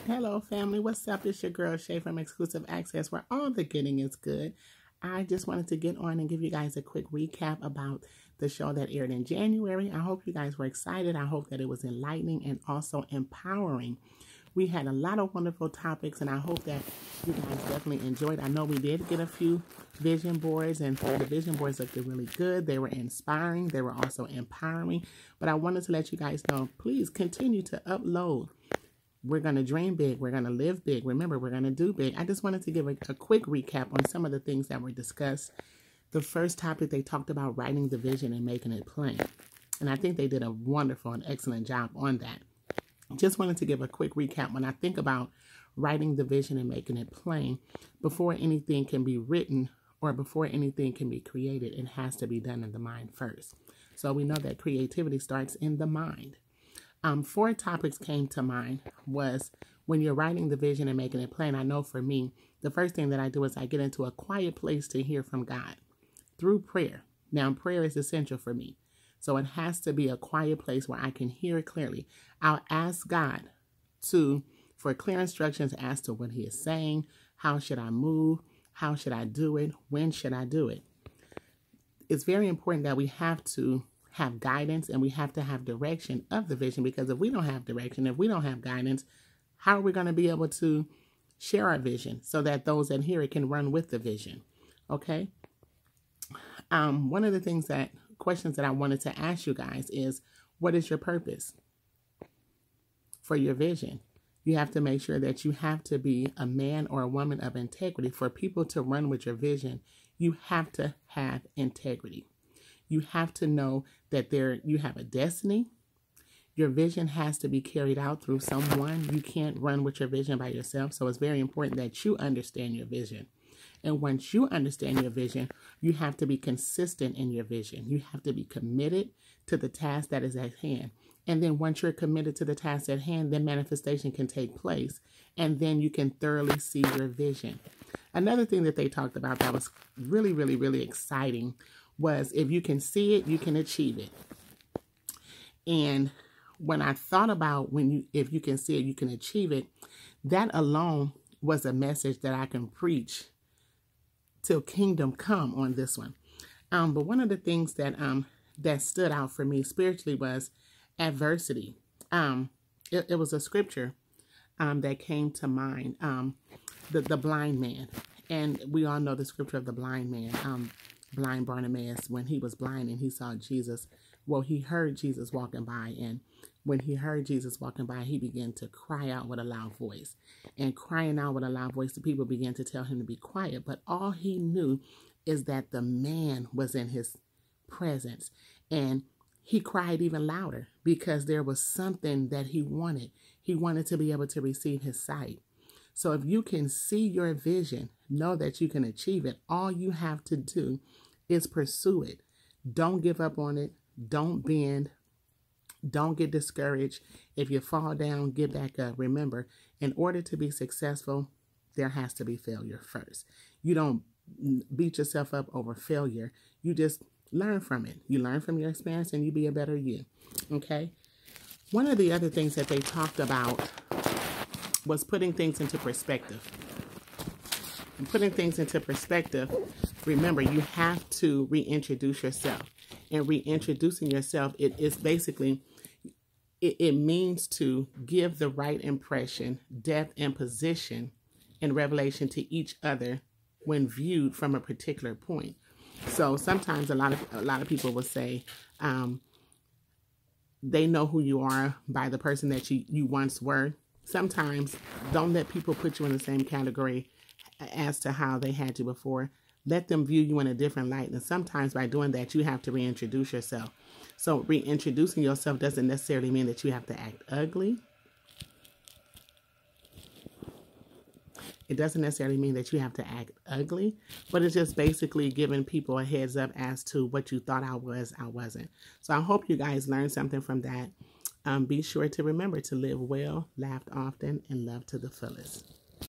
Hello, family. What's up? It's your girl, Shay from Exclusive Access, where all the getting is good. I just wanted to get on and give you guys a quick recap about the show that aired in January. I hope you guys were excited. I hope that it was enlightening and also empowering. We had a lot of wonderful topics, and I hope that you guys definitely enjoyed. I know we did get a few vision boards, and the vision boards looked really good. They were inspiring. They were also empowering. But I wanted to let you guys know, please continue to upload. We're going to dream big. We're going to live big. Remember, we're going to do big. I just wanted to give a quick recap on some of the things that were discussed. The first topic, they talked about writing the vision and making it plain. And I think they did a wonderful and excellent job on that. Just wanted to give a quick recap. When I think about writing the vision and making it plain, before anything can be written or before anything can be created, it has to be done in the mind first. So we know that creativity starts in the mind. 4 topics came to mind was when you're writing the vision and making it plain. I know for me, the first thing that I do is I get into a quiet place to hear from God through prayer. Now, prayer is essential for me. So it has to be a quiet place where I can hear it clearly. I'll ask God for clear instructions as to what he is saying. How should I move? How should I do it? When should I do it? It's very important that we have to have guidance and we have to have direction of the vision, because if we don't have direction, if we don't have guidance, how are we going to be able to share our vision so that those that hear it can run with the vision? Okay. One of the questions that I wanted to ask you guys is, what is your purpose for your vision? You have to make sure that you have to be a man or a woman of integrity. For people to run with your vision, you have to have integrity. You have to know that you have a destiny. Your vision has to be carried out through someone. You can't run with your vision by yourself. So it's very important that you understand your vision. And once you understand your vision, you have to be consistent in your vision. You have to be committed to the task that is at hand. And then once you're committed to the task at hand, then manifestation can take place. And then you can thoroughly see your vision. Another thing that they talked about that was really, really, really exciting was, if you can see it, you can achieve it. And when I thought about if you can see it, you can achieve it, that alone was a message that I can preach till kingdom come on this one. But one of the things that stood out for me spiritually was adversity. It was a scripture that came to mind, the blind man. And we all know the scripture of the blind man, blind Bartimaeus, when he was blind and he saw Jesus. Well, he heard Jesus walking by, and when he heard Jesus walking by, he began to cry out with a loud voice. And crying out with a loud voice, the people began to tell him to be quiet. But all he knew is that the man was in his presence. And he cried even louder because there was something that he wanted. He wanted to be able to receive his sight. So if you can see your vision, know that you can achieve it. All you have to do is pursue it. Don't give up on it. Don't bend. Don't get discouraged. If you fall down, get back up. Remember, in order to be successful, there has to be failure first. You don't beat yourself up over failure. You just learn from it. You learn from your experience and you be a better you. Okay? One of the other things that they talked about was putting things into perspective. And putting things into perspective, remember, you have to reintroduce yourself. And reintroducing yourself, it is basically, it means to give the right impression, depth, and position in revelation to each other when viewed from a particular point. So sometimes a lot of people will say they know who you are by the person that you once were. Sometimes don't let people put you in the same category as to how they had you before. Let them view you in a different light. And sometimes by doing that, you have to reintroduce yourself. So reintroducing yourself doesn't necessarily mean that you have to act ugly. It doesn't necessarily mean that you have to act ugly, but it's just basically giving people a heads up as to what you thought I wasn't. So I hope you guys learned something from that. Be sure to remember to live well, laugh often, and love to the fullest.